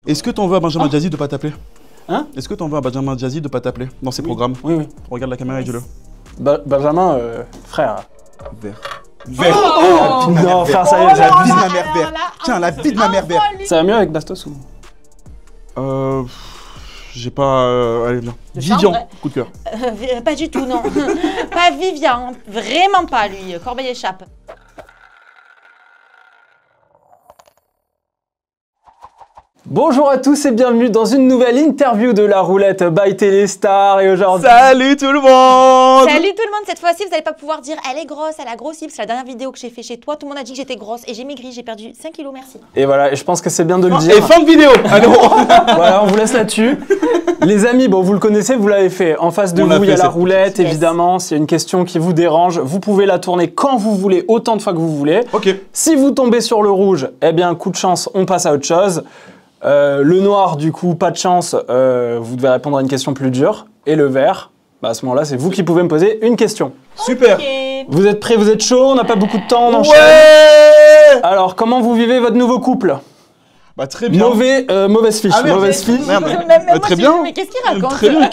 Est-ce que t'en veux à Benjamin Jazzy de pas t'appeler? Hein? Est-ce que t'en veux à Benjamin Jazzy de pas t'appeler dans ses programmes? Oui, oui. Regarde la caméra et dis-le. Benjamin, frère. Vert. Vert. Oh non, frère, ça y est, la vie de ma mère vert. Tiens, la vie de ma mère vert. Ça va mieux avec Bastos ou? J'ai pas... allez, viens. Vivian, coup de cœur. Pas du tout, non. Pas Vivian, vraiment pas lui. Corbeil échappe. Bonjour à tous et bienvenue dans une nouvelle interview de la roulette by Téléstar et aujourd'hui... Salut tout le monde! Salut tout le monde, cette fois-ci vous n'allez pas pouvoir dire elle est grosse, elle a grossi, parce que la dernière vidéo que j'ai fait chez toi, tout le monde a dit que j'étais grosse et j'ai maigri, j'ai perdu 5 kilos, merci. Et voilà, et je pense que c'est bien de le dire. Et fin de vidéo! Allez, voilà, on vous laisse là-dessus. Les amis, bon vous le connaissez, vous l'avez fait. En face de vous, il y a la roulette, évidemment. S'il y a une question qui vous dérange, vous pouvez la tourner quand vous voulez, autant de fois que vous voulez. Ok. Si vous tombez sur le rouge, eh bien coup de chance, on passe à autre chose. Le noir, du coup, pas de chance, vous devez répondre à une question plus dure. Et le vert, bah à ce moment-là, c'est vous qui pouvez me poser une question. Super! Okay. Vous êtes prêts, vous êtes chaud, on n'a pas beaucoup de temps, on enchaîne. Ouais! Alors, comment vous vivez votre nouveau couple? Bah très bien. Mauvaise fiche, mauvaise fiche. Merde. Même Très moi, bien. Mais qu'est-ce qu'il raconte? Très bien.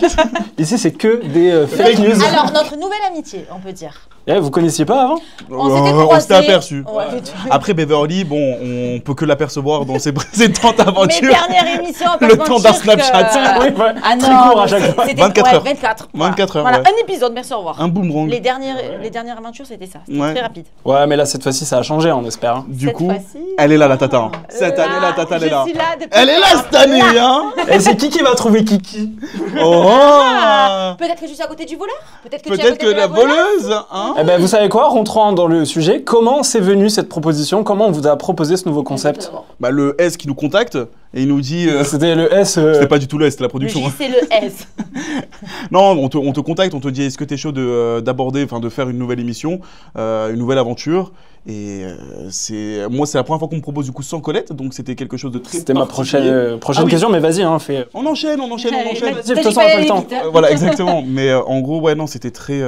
Ici, c'est que des fake news. Alors, notre nouvelle amitié, on peut dire. Eh, vous connaissiez pas avant? On s'était On croisés. s'était aperçu. Ouais. Après Beverly, bon, on peut que l'apercevoir dans ses précédentes Mes aventures. dernières émissions, on peut Le se temps mentir d'un Snapchat. que- Oui, ouais. Ah Très non, court à chaque fois. c'était- 24 heures. 24. 24 heures, Voilà, ouais. un épisode, merci, au revoir. Un boomerang. Les dernières aventures, c'était ça. C'était Ouais. très rapide. Ouais, mais là, cette fois-ci, ça a changé, on espère. Hein. Du Cette coup, fois-ci- elle est là la tata. Hein. Cette année la tata, elle est là. Je suis là depuis Elle est là cette année, hein. Et c'est qui va trouver Kiki? Oh. Peut-être que je suis à côté du voleur. Peut-être que, Peut-être que la voleuse, hein. Eh ben, vous savez quoi? Rentrons dans le sujet. Comment c'est venu cette proposition? Comment on vous a proposé ce nouveau concept? Bah le S qui nous contacte et il nous dit. C'était le S. C'était pas du tout le S, c'était la Le production. J, c'est le S. Non, on te contacte, on te dit est-ce que t'es chaud d'aborder, enfin de faire une nouvelle émission, une nouvelle aventure. Et moi c'est la première fois qu'on me propose du coup sans Colette, donc c'était quelque chose de très. C'était ma prochaine Ah oui. question, mais vas-y, hein, fais. On enchaîne. Vas-y, T'as de dit toute façon, pas on a pas aller le temps. vite, hein. Voilà, exactement. Mais en gros, ouais, non, c'était très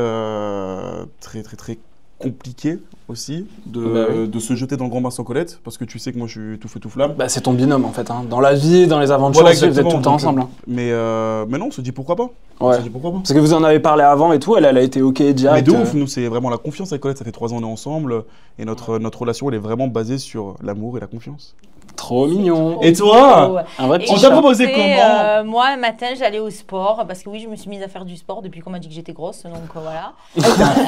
compliqué aussi de se jeter dans le grand bain sans Colette, parce que tu sais que moi je suis tout feu tout flamme. Bah, c'est ton binôme en fait. Hein. Dans la vie, dans les aventures, Voilà, aussi, vous êtes exactement. tout le temps Donc, ensemble. Hein. Mais non, on se dit pourquoi pas. On Ouais. se dit pourquoi pas. Parce que vous en avez parlé avant et tout, elle a été ok Mais direct. de ouf, nous c'est vraiment la confiance avec Colette, ça fait 3 ans on est ensemble, et notre relation elle est vraiment basée sur l'amour et la confiance. Trop mignon. Et toi? Un vrai Et petit On t'a chat. proposé Et, comment? moi, un matin, j'allais au sport, parce que oui, je me suis mise à faire du sport depuis qu'on m'a dit que j'étais grosse, donc voilà.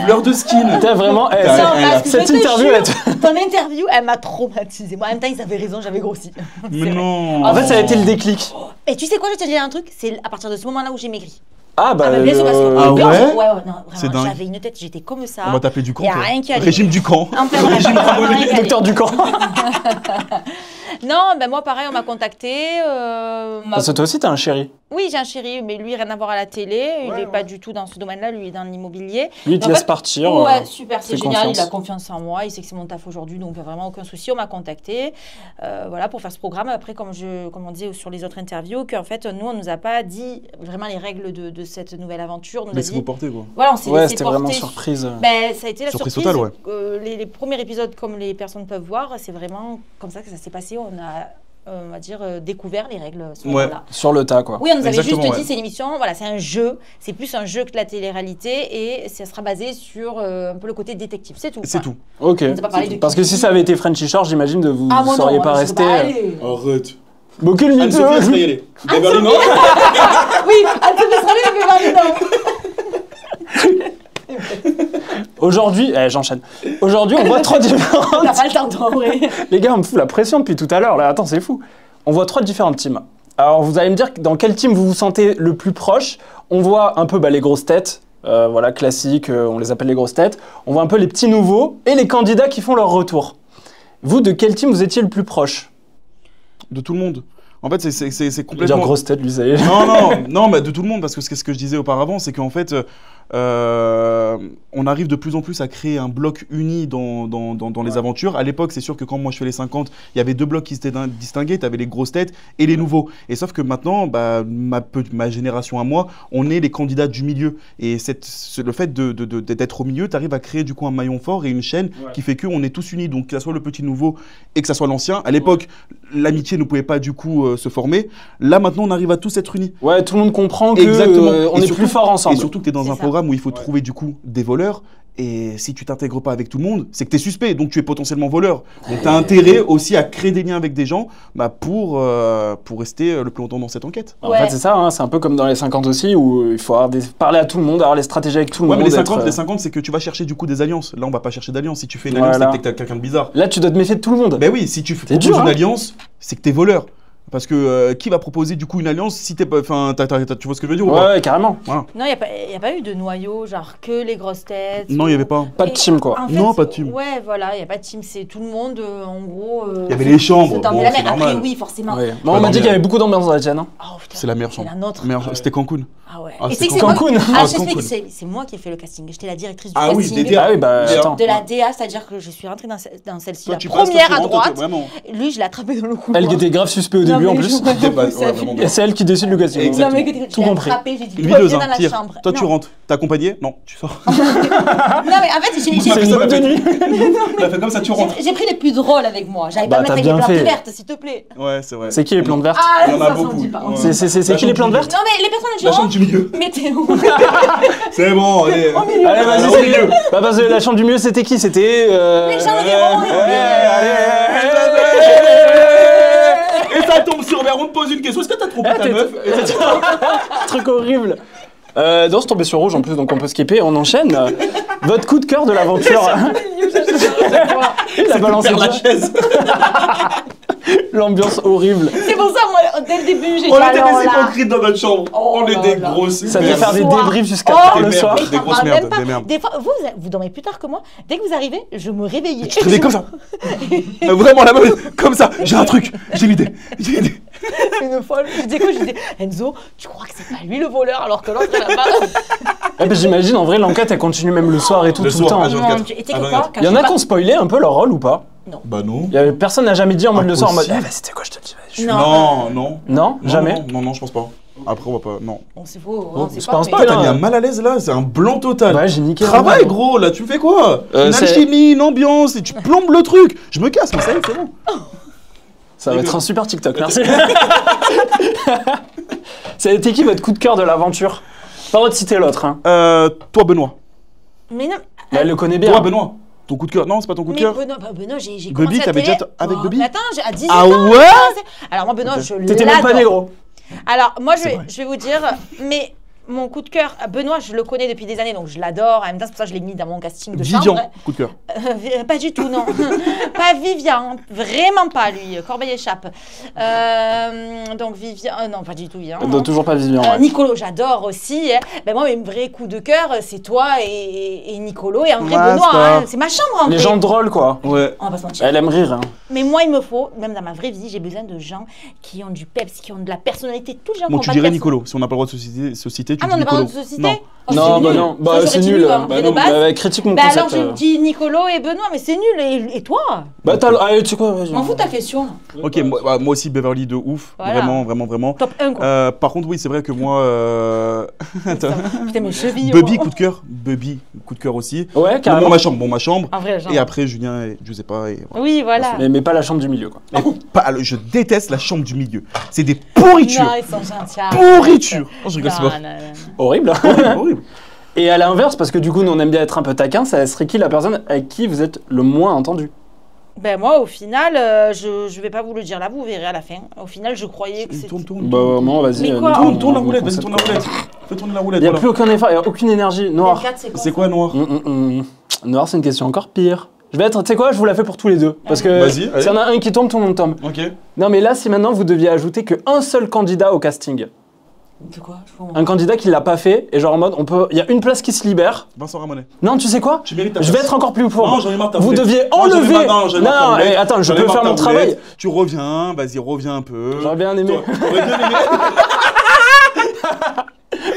Fleur de skin. T'as vraiment. Putain, Non, parce que cette je te interview, jure, ton interview, elle m'a traumatisée. Moi, en même temps, ils avaient raison, j'avais grossi. Mais C'est vrai. non. En fait, ça a été le déclic. Et tu sais quoi, je vais te dire un truc, c'est à partir de ce moment-là où j'ai maigri. Ah bah. Ah, mais bien sûr, parce que Ah au début, ouais non, C'est vraiment, dingue. j'avais une tête, j'étais comme ça. On va t'appeler du camp. Y a toi. rien qui allait. Régime du camp. Enfin, bref, Régime vraiment Ramolli. rien qui allait. Docteur du camp. Non, ben moi pareil, on m'a contacté. Parce que toi aussi, t'as un chéri. Oui, j'ai un chéri, mais lui, rien à voir à la télé. Il n'est pas du tout dans ce domaine-là, lui, il est dans l'immobilier. Lui, il te En laisse fait, partir. Ouais, super, c'est fais génial. confiance. Il a confiance en moi, il sait que c'est mon taf aujourd'hui, donc vraiment aucun souci. On m'a contacté voilà, pour faire ce programme. Après, comme on disait sur les autres interviews, qu'en fait, nous, on ne nous a pas dit vraiment les règles de cette nouvelle aventure. On nous a Laissez-vous dit, porter quoi. voilà, on s'est Ouais, laissé c'était porter. vraiment surprise. Ben, ça a été la Surprise surprise. totale, ouais. Les premiers épisodes, comme les personnes peuvent voir, c'est vraiment comme ça que ça s'est passé. On va dire, découvert les règles à ce Ouais. moment-là. Sur le tas, quoi. Oui, on nous avait Exactement, juste ouais. dit, c'est une émission, voilà, c'est un jeu, c'est plus un jeu que la télé-réalité et ça sera basé sur un peu le côté détective, c'est tout. C'est quoi. tout. Ok. nous a pas parlé de Parce que Kiki. si ça avait été Frenchy Shore, j'imagine que vous Ah, moi ne seriez non, pas je resté. sais pas, allez. Arrête. Bon, quel mytho. Anne-Sophie, elle serait y aller. Beverly, non? Oui, Anne-Sophie Australie, Aujourd'hui, j'enchaîne. Aujourd'hui, on voit trois on n'a différentes. pas le temps en vrai. Les gars, on me fout la pression depuis tout à l'heure. Là, attends, c'est fou. On voit trois différentes teams. Alors, vous allez me dire dans quel team vous vous sentez le plus proche. On voit un peu les grosses têtes. Voilà, classiques, on les appelle les grosses têtes. On voit un peu les petits nouveaux et les candidats qui font leur retour. Vous, de quel team vous étiez le plus proche? De tout le monde. En fait, c'est Je veux dire complètement. grosse tête, lui, ça y est. Non, mais de tout le monde, parce que ce que je disais auparavant, c'est qu'en fait, on arrive de plus en plus à créer un bloc uni dans les aventures. À l'époque, c'est sûr que quand moi je fais les 50, il y avait deux blocs qui s'étaient distingués, tu avais les grosses têtes et les nouveaux. Et sauf que maintenant, bah, ma génération à moi, on est les candidats du milieu. Et le fait d'être au milieu, tu arrives à créer du coup un maillon fort et une chaîne qui fait qu'on est tous unis. Donc que ça soit le petit nouveau et que ça soit l'ancien. À l'époque, l'amitié ne pouvait pas du coup se former. Là maintenant on arrive à tous être unis. Ouais, tout le monde comprend que Exactement. on Et est surtout- plus fort ensemble. Et surtout que tu es dans C'est un ça. programme où il faut trouver du coup des voleurs. Et si tu t'intègres pas avec tout le monde, c'est que tu es suspect, donc tu es potentiellement voleur. Donc tu as intérêt aussi à créer des liens avec des gens pour rester le plus longtemps dans cette enquête. En Ouais. fait, c'est ça, hein, c'est un peu comme dans les 50 aussi, où il faut parler à tout le monde, avoir les stratégies avec tout le Ouais, mais monde. les 50, c'est que tu vas chercher du coup des alliances. Là, on va pas chercher d'alliance. Si tu fais une Voilà. alliance, c'est que t'es quelqu'un de bizarre. Là, tu dois te méfier de tout le monde. Ben oui, si tu proposes dur, une hein. alliance, c'est que t'es voleur. Parce que qui va proposer du coup une alliance si t'es pas. Enfin, tu vois ce que je veux dire ou pas Ouais, carrément. Voilà. Non, il n'y a pas eu de noyau, genre que les grosses têtes. Non, il y avait pas. Pas de team, quoi. En Non, pas de team. Ouais, voilà, il n'y a pas de team, c'est tout le monde, en gros. Il y avait les chambres, se tendait bon, la c'est main. Après, normal. oui, forcément. Ouais. Bon, on m'a dit qu'il y avait beaucoup d'ambiance dans la chaîne. Hein. Oh, putain, C'est la meilleure chambre. C'est la nôtre. C'était Cancun. Ah ouais. Ah, Et c'était c'est que c'est moi- Cancun. Ah, Ah, je t'explique, Cancun. c'est moi qui ai fait le casting. J'étais la directrice du Ah oui, casting. des DA. Ah oui, bah DA. attends. De la DA, c'est-à-dire que je suis rentrée dans celle-ci, Toi, la tu passes, toi, première tu à rentres, droite. Vraiment. Lui, je l'ai attrapé dans le couloir. Elle qui était grave suspect au Non, début en mais plus. je- Ouais, Ça- vraiment. Et c'est elle qui décide le casting. Exactement. Non, mais je Tout l'ai compris. attrapé, j'ai dit, Une toi, videuse, viens hein, dans la pire. chambre. Toi, tu Non. rentres. T'es accompagné? Non, tu sors. Non, mais en fait, C'est une boîte de nuit. On a fait comme ça, tu rentres. j'ai pris les plus drôles avec moi. J'avais Bah, pas mettre t'as avec les bien plantes fait. vertes, s'il te plaît. Ouais, c'est vrai. C'est qui les plantes vertes Ah, Il y en a ça, ça, on beaucoup. dit pas. Ouais. C'est qui les plantes vertes Non, mais les personnes La chambre du milieu. Météo. C'est bon, allez. Allez, Alors, vas-y, au c'est milieu. mieux. Bah, parce que la chambre du milieu, c'était qui? C'était. Les gens diront. Et ça tombe sur Vers, on te pose une question. Est-ce que t'as trompé ta meuf? Truc horrible. Non, c'est tombé sur rouge en plus, donc on peut skipper. On enchaîne. Votre coup de cœur de l'aventure. Il a balancé Vers la déjà. chaise. L'ambiance horrible. C'est pour ça, moi, dès le début, j'ai dit On était alors des là. hypocrites dans notre chambre. Oh On est là des là. grosses Ça devait merdes. faire des soir. débriefs jusqu'à Oh, tard le des soir. merdes. Mais Des t'en grosses parles merdes, même pas. des merdes. Des fois, vous dormez plus tard que moi. Dès que vous arrivez, je me réveillais. Tu te réveilles comme ça. Vraiment, la meuf, comme ça. J'ai un truc. J'ai une idée. J'ai une idée. Une fois, je disais quoi? Je disais, Enzo, tu crois que c'est pas lui le voleur alors que l'autre est là-bas? Eh ben, j'imagine, en vrai, l'enquête, elle continue même le soir et tout, Le tout le soir, temps. à Mon 24. Dieu. Et tu sais Ah, que bah, quoi? regarde. Quand Il y en je a suis qui ont spoilé un peu leur rôle ou pas? Bah non. Personne n'a jamais dit en mode le soir en mode. Impossible. Eh ben, c'était quoi, je te le dis. pas- Non, non. Non, jamais. Non, je pense pas. Après, on va pas. Non. On sait faux. Oh, on sait c'est pas. pas un mais- spoil, T'as hein. mis un mal à l'aise là, c'est un blanc total. Ouais, j'ai niqué. Travail, un peu. gros, là, tu me fais quoi? Une c'est- alchimie, une ambiance, et tu plombes le truc. Je me casse, mais ça y est, c'est bon. Ça va être un super TikTok, merci. C'était qui votre coup de cœur de l'aventure? Pas de citer l'autre, hein. Toi, Benoît. Mais non. Mais elle le connaît bien. Toi, Benoît. Ton coup de cœur. Non, c'est pas ton coup de Mais cœur. Benoît, j'ai Bobby, commencé à t'avais télé. déjà avec Oh, Bobby mais attends, à 18 Ah ans. ouais? Alors moi, Benoît, je T'étais même pas l'adore. négro. Alors moi, C'est vrai. je vais vous dire, mais mon coup de cœur, Benoît, je le connais depuis des années, donc je l'adore. En même temps, c'est pour ça que je l'ai mis dans mon casting de Vivian, chambre. coup de cœur. Pas du tout, non. Pas Vivian, vraiment pas lui. Corbeil échappe. Donc Vivian, non, pas du tout Vivian. Elle doit toujours pas vivre. Ouais. Nicolo, j'adore aussi. Hein. Ben moi, mes vrais coups de cœur, c'est toi et Nicolo et en vrai Ouais, Benoît. c'est pas- Hein. C'est ma chambre en Les vrai. gens drôles, quoi. Ouais. On va pas se mentir. Elle aime rire. Hein. Mais moi, il me faut, même dans ma vraie vie, j'ai besoin de gens qui ont du peps, qui ont de la personnalité. Tous les gens Bon, qui tu ont pas dirais de Nicolo. Si on n'a pas le droit de se citer, tu Ah, dis mais on n'a pas le Nicolo. droit de se citer. Non. Oh, non, c'est bah nul. non. Bah, Ça, c'est j'aurais dit nul. hein, Bah de non. base. Bah, critique mon Bah concept. alors, je dis Nicolo et Benoît, mais c'est nul. Et toi? Bah, allez, tu sais quoi, vas-y. M'en fous ta question. Ok, moi aussi, Beverly de ouf. Voilà. Vraiment. Top 1, quoi. Par contre, oui, c'est vrai que moi. Attends. Putain, mes chevilles. Bubby, oh. coup de cœur. Bubby, coup de cœur aussi. Ouais, Bon, carrément. ma chambre. En vrai, genre. Et après, Julien et Giuseppa. Et... voilà. Oui, voilà. Mais pas la chambre du milieu, quoi. Mais je déteste la chambre du milieu. C'est des pourritures. Non, ils sont gentils. Pourritures. Non, je rigole, c'est Non, pas. non, non. Horrible. Horrible. Et à l'inverse, parce que du coup, nous, on aime bien être un peu taquin, ça serait qui la personne avec qui vous êtes le moins entendu? Ben moi, au final, je vais pas vous le dire là, vous verrez à la fin. Au final, je croyais que c'était... Tourne. Bah, moi, vas-y. Mais quoi Tourne la on roulette, vas-y, concept, tourne la quoi. roulette. Fais tourner la roulette. Il n'y a voilà. plus aucun effort, il n'y a aucune énergie. Noir. 24, c'est quoi? C'est quoi, Noir? Noir, c'est une question encore pire. Je vais être, tu sais quoi, je vous la fais pour tous les deux. Parce que Vas-y, allez. s'il y en a un qui tombe, tout le monde tombe. Ok. Non, mais là, si maintenant vous deviez ajouter qu'un seul candidat au casting, De quoi? Je comprends. un candidat qui l'a pas fait, et genre en mode, il y a une place qui se libère. Vincent Ramonet. Non, tu sais quoi? Tu mérites ta Je vais place. être encore plus pour. Non, j'en ai marre de ta Vous roulette. deviez Non, j'en ai enlever. marre- non, j'en ai marre de ta Non, roulette. mais attends, je J'en ai peux marre faire de mon ta travail. roulette. Tu reviens, vas-y, reviens un peu. J'aurais bien aimé. T'aurais bien aimé.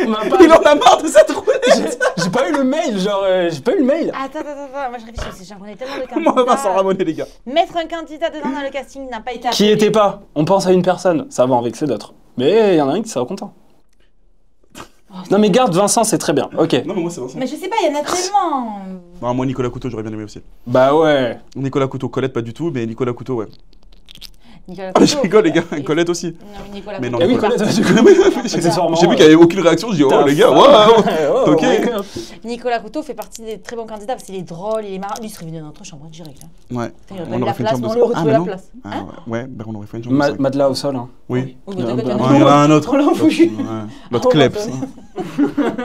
On m'a pas- Il en a marre de cette roulette. J'ai pas eu le mail, genre, j'ai pas eu le mail. Attends, moi je réfléchis, j'en connais tellement de candidats. Moi, Vincent Ramonet, les gars. Mettre un candidat dedans dans le casting n'a pas été Qui approuvé. était pas? On pense à une personne, ça va en vexer d'autres. Mais il y en a un qui sera content. Non mais garde Vincent, c'est très bien. Ok. Non, mais moi, c'est Vincent. Mais je sais pas, il y en a tellement. Non, moi, Nicolas Couteau, j'aurais bien aimé aussi. Bah ouais. Nicolas Couteau, Colette, pas du tout, mais Nicolas Couteau, ouais. Nicolas Je Couteau. rigole, les gars. Colette aussi. Non, mais Nicolas Mais non, Couteau Eh oui, fait Colette, partie- du coup. Accessoirement. J'ai vu qu'il n'y avait aucune réaction. Je dis, oh les gars, waouh. Ok. Nicolas Couteau fait partie des très bons candidats parce qu'il est drôle, il est marrant. Lui, il serait venu dans notre chambre direct. Là. Ouais. Il aurait On pas eu aurait la fait une place, chambre mais on de- lui aurait retrouvé Ah, la mais place. Ah, Hein ouais, ben on aurait fait une chambre. de cinq. Matelas au sol. Hein. Oui. Ou Il y a de un côté, peu- on Ah, il y en a un autre. On l'a foutu. Ouais. L'autre kleps.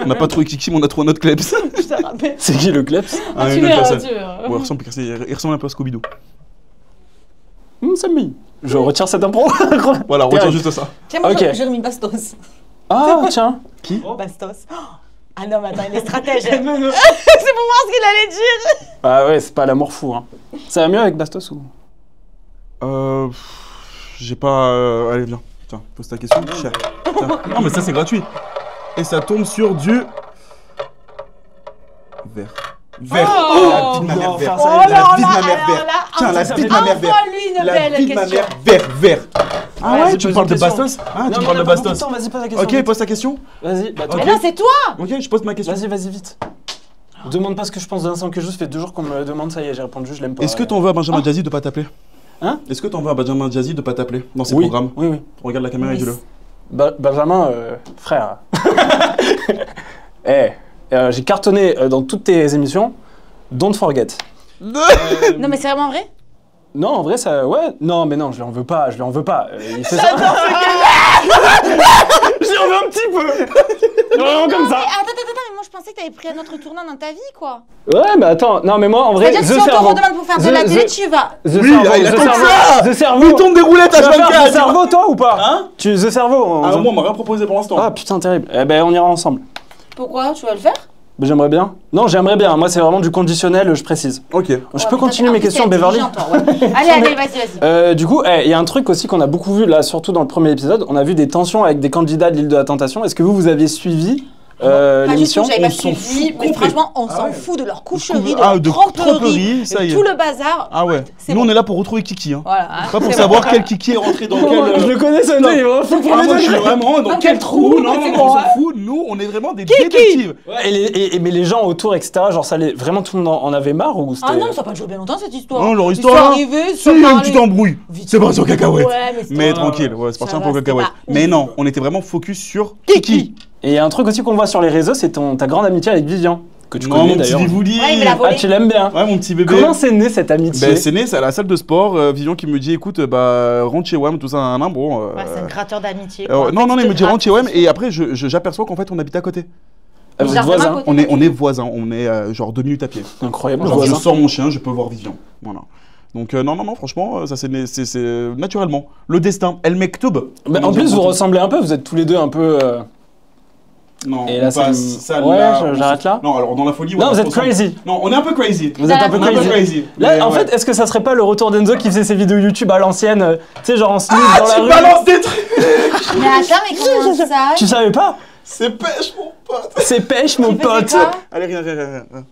On n'a pas trouvé Kiki, mais on a trouvé un autre kleps. Je te rappelle. C'est qui le kleps? Ah, Tu une autre verras, personne. tu verras. Bon, il ressemble un peu à Scooby-Doo. Samy. Je retire cette impro. Voilà, retiens Terrible. juste ça. Tiens, moi, Ok. Jérémy Bastos. Ah, tiens. Qui? Bastos. Ah non, mais attends, il est stratège. C'est pour voir ce qu'il allait dire. Ah ouais, c'est pas l'amour fou. Hein. Ça va mieux avec Bastos ou? J'ai pas. Allez, viens. Tiens, pose ta question. Tiens. Non, mais ça, c'est gratuit. Et ça tombe sur du. Vert. Vert. Oh La vie de ma mère non, vert. enfin, ça, La alors vie de là, ma mère alors vert. là, Tiens, la ça vie de fait ma mère vert. Envoie-lui une La belle vie de ma question. mère vert, vert. Ah Ouais, ouais, vas-y, tu pose parles une de question. Bastos? Ah, Non, tu mais parles on de a pas beaucoup Bastos. temps, vas-y, pose la question. Ok, vite. pose ta question. Vas-y, bah, Ok. Mais non, c'est toi. Ok, je pose ma question. Vas-y, vite. Demande pas ce que je pense de Vincent que juste, fait 2 jours qu'on me le demande, ça y est, j'ai répondu, je l'aime pas. Est-ce que t'en veux à Benjamin Jazzy de pas t'appeler? Hein? Est-ce que t'en veux à Benjamin Jazzy de pas t'appeler dans ses Oui, programmes? oui, oui. Regarde la caméra et Oui. dis-le. Benjamin, frère. J'ai cartonné dans toutes tes émissions. Don't forget. Non, mais c'est vraiment vrai. Non, en vrai, ça. Ouais. Non, mais non, je lui en veux pas. Il fait ça. Je lui en veux un petit peu. Vraiment comme ça. Attends, mais moi je pensais que t'avais pris un autre tournant dans ta vie, quoi. Ouais, mais attends. Non, mais moi, en vrai, C'est-à-dire que The si on te Cerveau. redemande pour faire de la télé, tu vas. The Oui, Cerveau, il a The comme Cerveau. ça. The Cerveau. Il tombe des roulettes à Tu vas faire 24. The Cerveau, toi, ou pas? Hein? The Cerveau. Ah, moi, on m'a rien proposé pour l'instant. Ah, putain, terrible. Eh ben, on ira ensemble. Pourquoi? Tu vas le faire? Ben, j'aimerais bien. Non, j'aimerais bien. Moi, c'est vraiment du conditionnel, je précise. Ok. Je peux continuer mes questions, Beverly? Allez, vas-y. Du coup, il y a un truc aussi qu'on a beaucoup vu là, surtout dans le premier épisode. On a vu des tensions avec des candidats de l'île de la Tentation. Est-ce que vous aviez suivi l'émission? J'avais pas on s'en suivi, fout mais complet. franchement, on Ah s'en ouais. fout de leur coucherie, De tromperie, ça y est. tout le bazar. Ah ouais. C'est Nous, bon. on est là pour retrouver Kiki. Hein. Voilà. Pas pour C'est savoir bon. quel Kiki est rentré dans quel. Je le connais, ce Non. il est vraiment fou pour Ah, les moi, je suis deux. vraiment dans Dans quel quel trou? trou? Non, C'est on bon, s'en hein. fout. Nous, on est vraiment des détectives. Ouais, mais les gens autour, etc., genre, ça allait vraiment tout le monde en avait marre ou c'était. Ah non, ça n'a pas duré bien longtemps cette histoire. Non, leur Ils histoire, sont là, arrivés, ils Si, sont il y a une parlé. petite embrouille. Vite C'est parti en cacahuète. Ouais, Mais c'est tranquille, ouais, c'est parti Ça un peu en va, cacahuète. c'était pas Mais ouf. non, on était vraiment focus sur Kiki. Et il y a un truc aussi qu'on voit sur les réseaux, c'est ta grande amitié avec Vivian, que tu Non, connais mon petit d'ailleurs. Vivouli. Ouais, il me l'a volé. Ah, tu l'aimes bien. Ouais, mon petit bébé. Comment c'est né cette amitié? Ben, c'est né, c'est à la salle de sport. Vivian qui me dit, écoute, bah, rentre chez WAM, tout ça, bon. Ouais, c'est un gratteur d'amitié. Non, il me dit rentre chez WAM, et après, j'aperçois qu'en fait, on habite à côté. Ah, vous êtes Jardin à voisins. côté. On est voisins, on est genre 2 minutes à pied. Incroyable, Genre, je voisins. sors mon chien, je peux voir Vivian. Voilà. Donc, non, franchement, ça c'est naturellement. Le destin, El Mektoub. Mais en plus, vous ressemblez un peu, vous êtes tous les deux un peu. Non, Et là, on c'est passe une- ça Ouais, là. j'arrête là. Non, alors dans la folie. Non, ouais, vous on êtes se ressemble. crazy. Non, on est un peu crazy. Vous êtes un peu On est un peu crazy. crazy. Là, Mais en ouais. fait, est-ce que ça serait pas le retour d'Enzo qui faisait ses vidéos YouTube à l'ancienne, tu sais, genre en slip Ah, dans la tu rue? balances des trucs. Mais attends, mais comment ça? Tu savais pas? C'est pêche, mon pote. C'est pêche, mon Tu faisais pote. quoi? Allez, rien.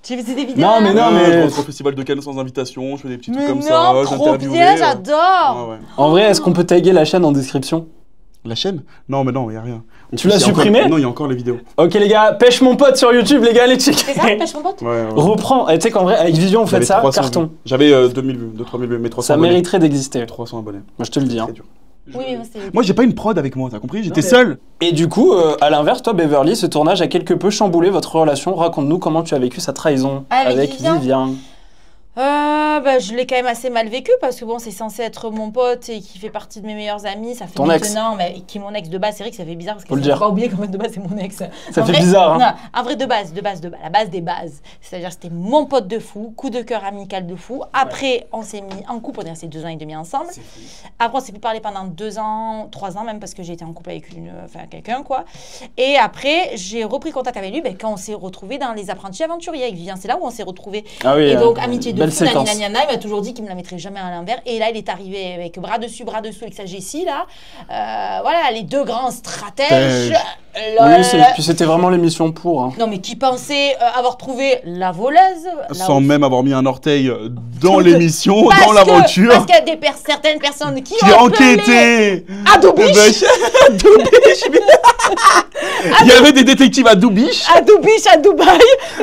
Tu faisais des vidéos Non, mais là non, mais- Je rentre au festival de Cannes sans invitation, je fais des petits trucs Mais comme non, ça, trop j'interviewais. bien, j'adore. Ouais. En vrai, est-ce qu'on peut taguer la chaîne en description? La chaîne? Non, mais non, y a rien. En Tu plus, l'as y a encore- supprimé? Non, il y a encore les vidéos. Ok, les gars, pêche mon pote sur YouTube, les gars, allez checker. C'est ça, pêche mon pote? Ouais. Reprends. Et tu sais qu'en vrai, avec Vivian, vous faites J'avais ça, 300 carton. vues. J'avais 2000 vues, 2-3000 vues, mais 300 Ça abonnés. mériterait d'exister. 300 abonnés. Moi, je te le dis. Hein. C'est dur. Oui, mais moi, c'était. Moi, j'ai pas une prod avec moi, t'as compris? J'étais mais- seul. Et du coup, à l'inverse, toi, Beverly, ce tournage a quelque peu chamboulé votre relation. Raconte-nous comment tu as vécu sa trahison Avec Vivian Vivian. Bah, je l'ai quand même assez mal vécu parce que bon, c'est censé être mon pote et qui fait partie de mes meilleurs amis. Ça fait Ton ex. maintenant, mais qui est mon ex de base. C'est vrai que ça fait bizarre parce que Faut le faut dire. pas oublier qu'en fait de base c'est mon ex. Ça En fait vrai- bizarre, hein. Non, en vrai de base, la base des bases. C'est-à-dire c'était mon pote de fou, coup de cœur amical de fou. Après, on s'est mis en couple, on est restés 2 ans et demi ensemble. Après, on s'est plus parlé pendant 2 ans, 3 ans même parce que j'ai été en couple avec quelqu'un quoi. Et après, j'ai repris contact avec lui quand on s'est retrouvés dans les apprentis aventuriers avec Vivien. C'est là où on s'est retrouvés. Ah oui, Et donc, amitié de belle fou, séquence. nanana, il m'a toujours dit qu'il me la mettrait jamais à l'envers. Et là, il est arrivé avec bras dessus, bras dessous, avec sa Jessie, là. Voilà, les 2 grands stratèges. Oui, puis c'était vraiment l'émission pour. Hein. Non, mais qui pensait avoir trouvé la voleuse. Sans même avoir mis un orteil dans l'émission, Parce dans que- l'aventure. Parce qu'il y a certaines personnes qui Qui ont a appelé enquêté. à Doubiche. Doubiche. Il y avait des détectives à Doubiche. À Doubiche, à Dubaï.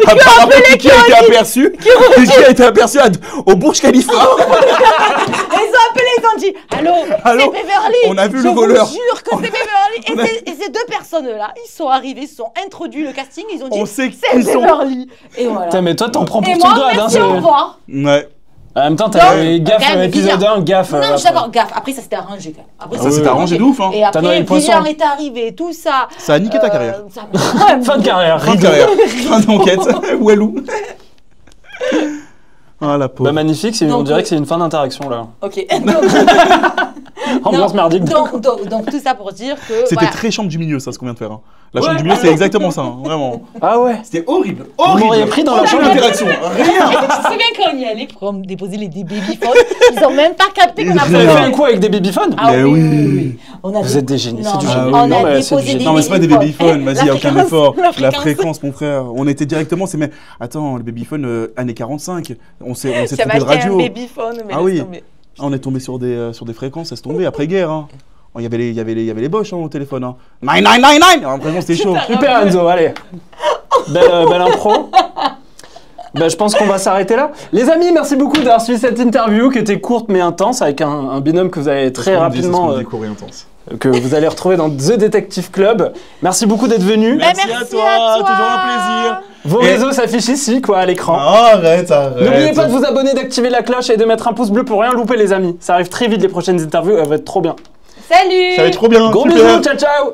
Apparemment, qui a été aperçu. Qui a été aperçu au Burj Khalifa. Ils ont appelé, ils ont dit allô, c'est Beverly. On a vu le voleur. Je vous jure que c'est Beverly. Et ces deux personnes-là, ils sont arrivés, ils se sont introduits le casting, ils ont dit On sait c'est qu'ils sont. Beverly. Et voilà. Putain, mais toi, t'en prends pour Et ton moi, grade. merci, au revoir. Ouais. En même temps, t'as les Donc, gaffes quand même, épisode Vivian. 1, gaffe. Non, je suis d'accord, gaffe. Après, ça s'était arrangé quand même. Après, Ça s'était arrangé de ouf, hein. Et T'as noyé après, le poisson. Vivian est arrivé, tout ça. Ça a niqué ta carrière. Fin de carrière, Fin de rideau. carrière. Fin d'enquête. Walou. Ah la pauvre. Bah magnifique, on Donc, dirait que c'est une fin d'interaction là. Ok. Ambiance merdique. Donc, tout ça pour dire que. C'était voilà. très chambre du milieu, ça, ce qu'on vient de faire. Hein. La Ouais. chambre du milieu, c'est exactement ça, hein, vraiment. Ah ouais. C'était horrible. Vous m'auriez pris dans la chambre d'interaction. Rien. Je me souviens quand on y allait pour déposer des babyphones, ils ont même pas capté qu'on a Vous avez fait un coup avec des babyphones? Ah Mais oui, oui. oui, oui. On a Vous êtes des génies, c'est du non, génie. on Non, a mais c'est du déposé génie. des Non mais c'est pas des babyphones, vas-y, La aucun fréquence, effort. la La fréquence. fréquence, mon frère. On était directement, c'est mais attends, le babyphone années 45. On s'est J'avais trompé de acheté un radio. babyphone, mais Ah laisse oui. tomber. On est tombé sur des fréquences, laisse tomber après guerre. Hein. Il y avait les Bosch hein, au téléphone. Hein. 9999. Alors, vraiment c'était chaud. Super Enzo, allez. Belle impro. Ben, je pense qu'on va s'arrêter là. Les amis, merci beaucoup d'avoir suivi cette interview qui était courte mais intense avec un binôme que vous avez très rapidement, que vous allez retrouver dans The Detective Club. Merci beaucoup d'être venu. Merci Merci à toi, à toi. toujours un plaisir. Vos Et- réseaux s'affichent ici, quoi, à l'écran. Arrête. N'oubliez pas de vous abonner, d'activer la cloche et de mettre un pouce bleu pour rien louper, les amis. Ça arrive très vite, les prochaines interviews, elles vont être trop bien. Salut. Ça va être trop bien. Gros super. bisous, ciao ciao.